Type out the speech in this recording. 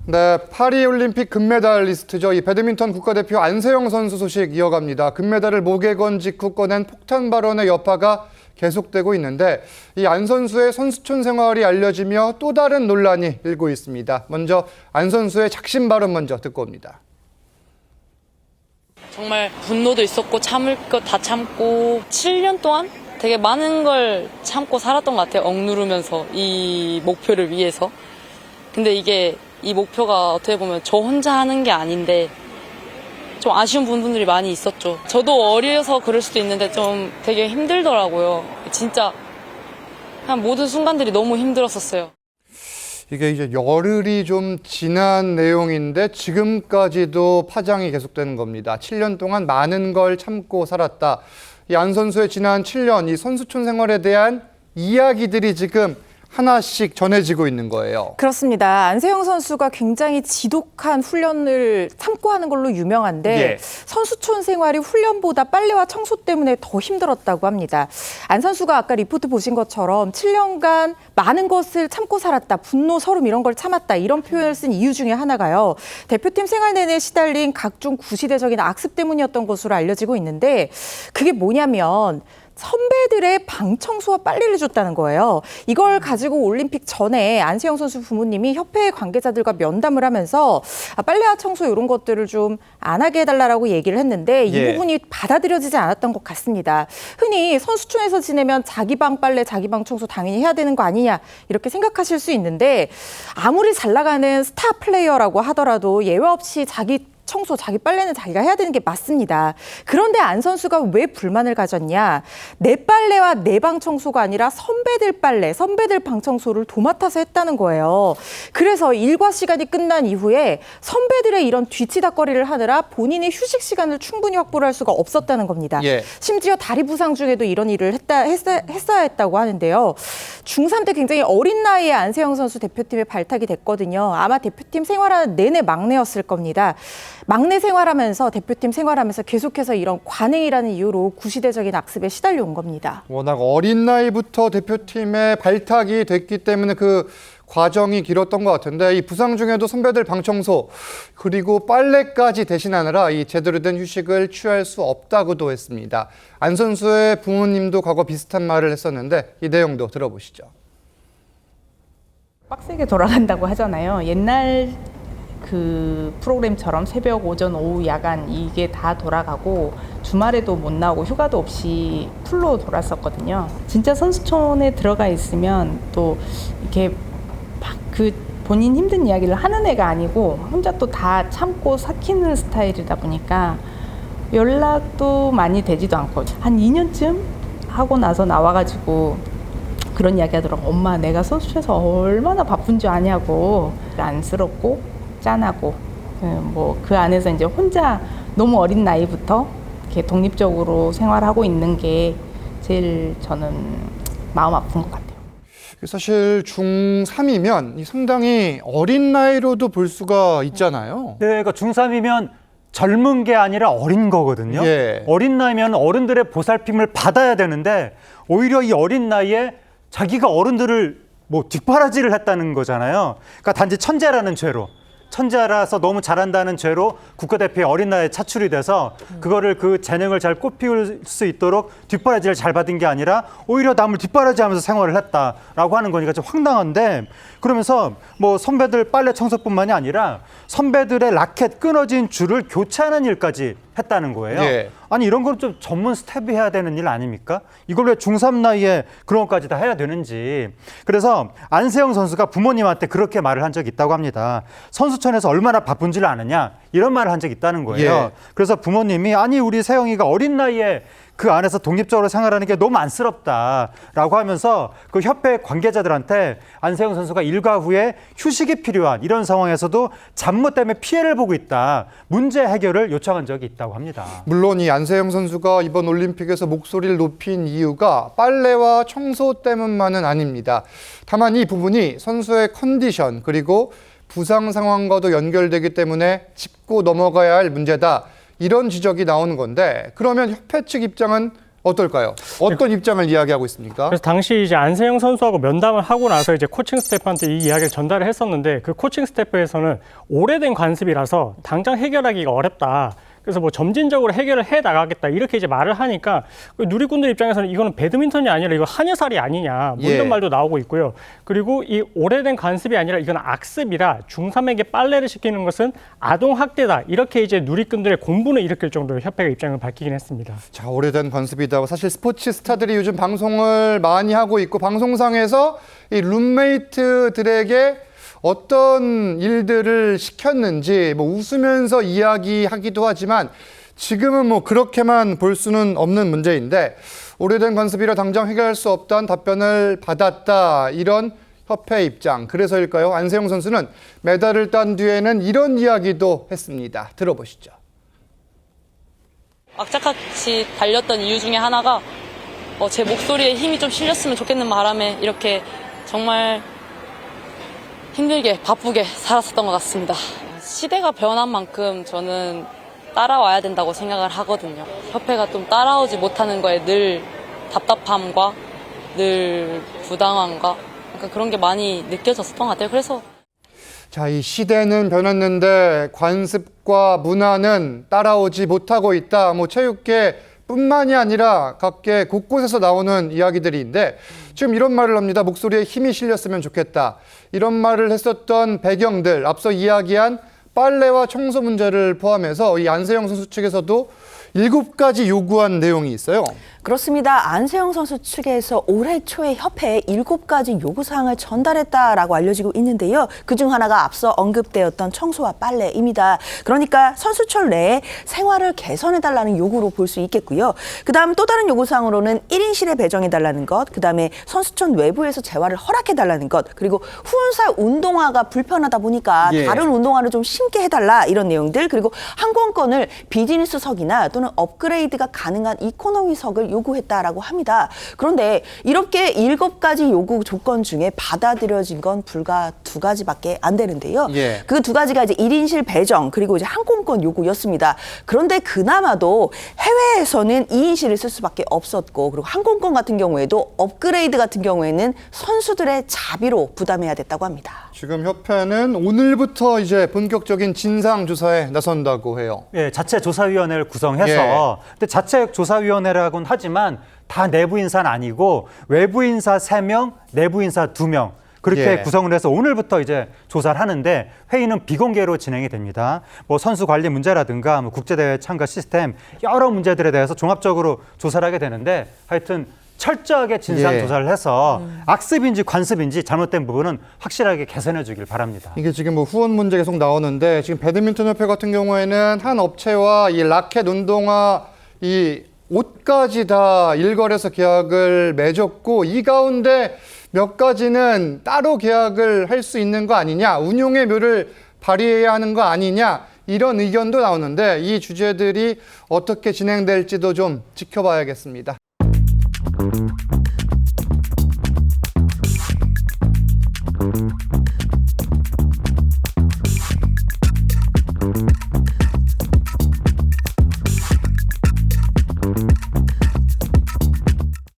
네, 파리올림픽 금메달리스트죠. 이 배드민턴 국가대표 안세영 선수 소식 이어갑니다. 금메달을 목에 건 직후 꺼낸 폭탄 발언의 여파가 계속되고 있는데 이 안 선수의 선수촌 생활이 알려지며 또 다른 논란이 일고 있습니다. 먼저 안 선수의 작심 발언 먼저 듣고 옵니다. 정말 분노도 있었고 참을 것 다 참고 7년 동안 되게 많은 걸 참고 살았던 것 같아요. 억누르면서 이 목표를 위해서. 근데 이 목표가 어떻게 보면 저 혼자 하는 게 아닌데 좀 아쉬운 부분들이 많이 있었죠. 저도 어려서 그럴 수도 있는데 좀 되게 힘들더라고요. 진짜 그냥 모든 순간들이 너무 힘들었었어요. 이게 이제 열흘이 좀 지난 내용인데 지금까지도 파장이 계속되는 겁니다. 7년 동안 많은 걸 참고 살았다. 이 안 선수의 지난 7년 이 선수촌 생활에 대한 이야기들이 지금 하나씩 전해지고 있는 거예요. 그렇습니다. 안세영 선수가 굉장히 지독한 훈련을 참고 하는 걸로 유명한데 선수촌 생활이 훈련보다 빨래와 청소 때문에 더 힘들었다고 합니다. 안 선수가 아까 리포트 보신 것처럼 7년간 많은 것을 참고 살았다. 분노, 서름 이런 걸 참았다. 이런 표현을 쓴 이유 중에 하나가요. 대표팀 생활 내내 시달린 각종 구시대적인 악습 때문이었던 것으로 알려지고 있는데 그게 뭐냐면 선배들의 방 청소와 빨래를 해줬다는 거예요. 이걸 가지고 올림픽 전에 안세영 선수 부모님이 협회 관계자들과 면담을 하면서 빨래와 청소 이런 것들을 좀 안 하게 해달라고 얘기를 했는데 이 부분이 받아들여지지 않았던 것 같습니다. 흔히 선수촌에서 지내면 자기 방 빨래, 자기 방 청소 당연히 해야 되는 거 아니냐 이렇게 생각하실 수 있는데 아무리 잘 나가는 스타 플레이어라고 하더라도 예외 없이 자기 청소, 자기 빨래는 자기가 해야 되는 게 맞습니다. 그런데 안 선수가 왜 불만을 가졌냐? 내 빨래와 내 방 청소가 아니라 선배들 빨래, 선배들 방 청소를 도맡아서 했다는 거예요. 그래서 일과 시간이 끝난 이후에 선배들의 이런 뒤치다거리를 하느라 본인의 휴식 시간을 충분히 확보를 할 수가 없었다는 겁니다. 심지어 다리 부상 중에도 이런 일을 했어야 했다고 하는데요. 중3 때 굉장히 어린 나이에 안세영 선수 대표팀에 발탁이 됐거든요. 아마 대표팀 생활하는 내내 막내였을 겁니다. 막내 생활하면서 대표팀 생활하면서 계속해서 이런 관행이라는 이유로 구시대적인 악습에 시달려 온 겁니다. 워낙 어린 나이부터 대표팀에 발탁이 됐기 때문에 그 과정이 길었던 것 같은데 이 부상 중에도 선배들 방 청소 그리고 빨래까지 대신하느라 이 제대로 된 휴식을 취할 수 없다고도 했습니다. 안 선수의 부모님도 과거 비슷한 말을 했었는데 이 내용도 들어보시죠. 빡세게 돌아간다고 하잖아요. 옛날 그 프로그램처럼 새벽, 오전, 오후, 야간 이게 다 돌아가고 주말에도 못 나오고 휴가도 없이 풀로 돌았었거든요. 진짜 선수촌에 들어가 있으면 또 이렇게 막 그 본인 힘든 이야기를 하는 애가 아니고 혼자 또 다 참고 삭히는 스타일이다 보니까 연락도 많이 되지도 않고 한 2년쯤 하고 나서 나와가지고 그런 이야기 하더라고. 엄마 내가 선수촌에서 얼마나 바쁜 줄 아냐고. 안쓰럽고 짠하고 뭐 그 안에서 이제 혼자 너무 어린 나이부터 이렇게 독립적으로 생활하고 있는 게 제일 저는 마음 아픈 것 같아요. 사실 중3이면 상당히 어린 나이로도 볼 수가 있잖아요. 네, 그러니까 중3이면 젊은 게 아니라 어린 거거든요. 어린 나이면 어른들의 보살핌을 받아야 되는데 오히려 이 어린 나이에 자기가 어른들을 뭐 뒷바라지를 했다는 거잖아요. 그러니까 단지 천재라는 죄로. 천재라서 너무 잘한다는 죄로 국가대표에 어린 나이에 차출이 돼서 그거를 그 재능을 잘 꽃피울 수 있도록 뒷바라지를 잘 받은 게 아니라 오히려 남을 뒷바라지하면서 생활을 했다라고 하는 거니까 좀 황당한데 그러면서 뭐 선배들 빨래 청소뿐만이 아니라 선배들의 라켓 끊어진 줄을 교체하는 일까지 했다는 거예요. 아니 이런 걸 좀 전문 스텝이 해야 되는 일 아닙니까? 이걸 왜 중3 나이에 그런 것까지 다 해야 되는지. 그래서 안세영 선수가 부모님한테 그렇게 말을 한 적이 있다고 합니다. 선수촌에서 얼마나 바쁜지를 아느냐 이런 말을 한 적이 있다는 거예요. 그래서 부모님이 아니 우리 세영이가 어린 나이에 그 안에서 독립적으로 생활하는 게 너무 안쓰럽다라고 하면서 그 협회 관계자들한테 안세영 선수가 일과 후에 휴식이 필요한 이런 상황에서도 잡무 때문에 피해를 보고 있다. 문제 해결을 요청한 적이 있다고 합니다. 물론 이 안세영 선수가 이번 올림픽에서 목소리를 높인 이유가 빨래와 청소 때문만은 아닙니다. 다만 이 부분이 선수의 컨디션 그리고 부상 상황과도 연결되기 때문에 짚고 넘어가야 할 문제다. 이런 지적이 나오는 건데 그러면 협회 측 입장은 어떨까요? 어떤 입장을 이야기하고 있습니까? 그래서 당시 이제 안세영 선수하고 면담을 하고 나서 이제 코칭 스태프한테 이 이야기를 전달을 했었는데 그 코칭 스태프에서는 오래된 관습이라서 당장 해결하기가 어렵다. 그래서 뭐 점진적으로 해결을 해 나가겠다 이렇게 이제 말을 하니까 누리꾼들 입장에서는 이거는 배드민턴이 아니라 이거 한여살이 아니냐 뭐 이런 말도 나오고 있고요. 그리고 이 오래된 관습이 아니라 이건 악습이라 중3에게 빨래를 시키는 것은 아동학대다 이렇게 이제 누리꾼들의 공분을 일으킬 정도로 협회가 입장을 밝히긴 했습니다. 자, 오래된 관습이다. 사실 스포츠 스타들이 요즘 방송을 많이 하고 있고 방송상에서 이 룸메이트들에게 어떤 일들을 시켰는지 뭐 웃으면서 이야기하기도 하지만 지금은 뭐 그렇게만 볼 수는 없는 문제인데 오래된 관습이라 당장 해결할 수 없다는 답변을 받았다. 이런 협회 입장. 그래서일까요? 안세영 선수는 메달을 딴 뒤에는 이런 이야기도 했습니다. 들어보시죠. 악착같이 달렸던 이유 중에 하나가 제 목소리에 힘이 좀 실렸으면 좋겠는 바람에 이렇게 정말 힘들게 바쁘게 살았었던 것 같습니다. 시대가 변한 만큼 저는 따라와야 된다고 생각을 하거든요. 협회가 좀 따라오지 못하는 거에 늘 답답함과 늘 부당함과 약간 그런 게 많이 느껴졌었던 것 같아요. 그래서 자, 이 시대는 변했는데 관습과 문화는 따라오지 못하고 있다. 뭐 체육계 뿐만이 아니라 각계 곳곳에서 나오는 이야기들인데 지금 이런 말을 합니다. 목소리에 힘이 실렸으면 좋겠다. 이런 말을 했었던 배경들, 앞서 이야기한 빨래와 청소 문제를 포함해서 이 안세영 선수 측에서도 7가지 요구한 내용이 있어요. 그렇습니다. 안세영 선수 측에서 올해 초에 협회에 7가지 요구사항을 전달했다라고 알려지고 있는데요. 그중 하나가 앞서 언급되었던 청소와 빨래입니다. 그러니까 선수촌 내에 생활을 개선해달라는 요구로 볼 수 있겠고요. 그다음 또 다른 요구사항으로는 1인실에 배정해달라는 것, 그다음에 선수촌 외부에서 재활을 허락해달라는 것, 그리고 후원사 운동화가 불편하다 보니까 다른 운동화를 좀 신게 해달라 이런 내용들, 그리고 항공권을 비즈니스석이나 또는 업그레이드가 가능한 이코노미석을 요구했다라고 합니다. 그런데 이렇게 7가지 요구 조건 중에 받아들여진 건 불과 2가지밖에 안 되는데요. 그 2가지가 이제 1인실 배정 그리고 이제 항공권 요구였습니다. 그런데 그나마도 해외에서는 2인실을 쓸 수밖에 없었고 그리고 항공권 같은 경우에도 업그레이드 같은 경우에는 선수들의 자비로 부담해야 됐다고 합니다. 지금 협회는 오늘부터 이제 본격적인 진상 조사에 나선다고 해요. 예, 자체 조사위원회를 구성해서 근데 자체 조사위원회라고는 하지만 다 내부 인사는 아니고 외부 인사 3명, 내부 인사 2명 그렇게 구성을 해서 오늘부터 이제 조사를 하는데 회의는 비공개로 진행이 됩니다. 뭐 선수 관리 문제라든가 뭐 국제대회 참가 시스템 여러 문제들에 대해서 종합적으로 조사를 하게 되는데 하여튼 철저하게 진상 조사를 해서 악습인지 관습인지 잘못된 부분은 확실하게 개선해 주길 바랍니다. 이게 지금 뭐 후원 문제 계속 나오는데 지금 배드민턴 협회 같은 경우에는 한 업체와 이 라켓 운동화 이 옷까지 다 일거래해서 계약을 맺었고 이 가운데 몇 가지는 따로 계약을 할 수 있는 거 아니냐, 운용의 묘를 발휘해야 하는 거 아니냐 이런 의견도 나오는데 이 주제들이 어떻게 진행될지도 좀 지켜봐야겠습니다.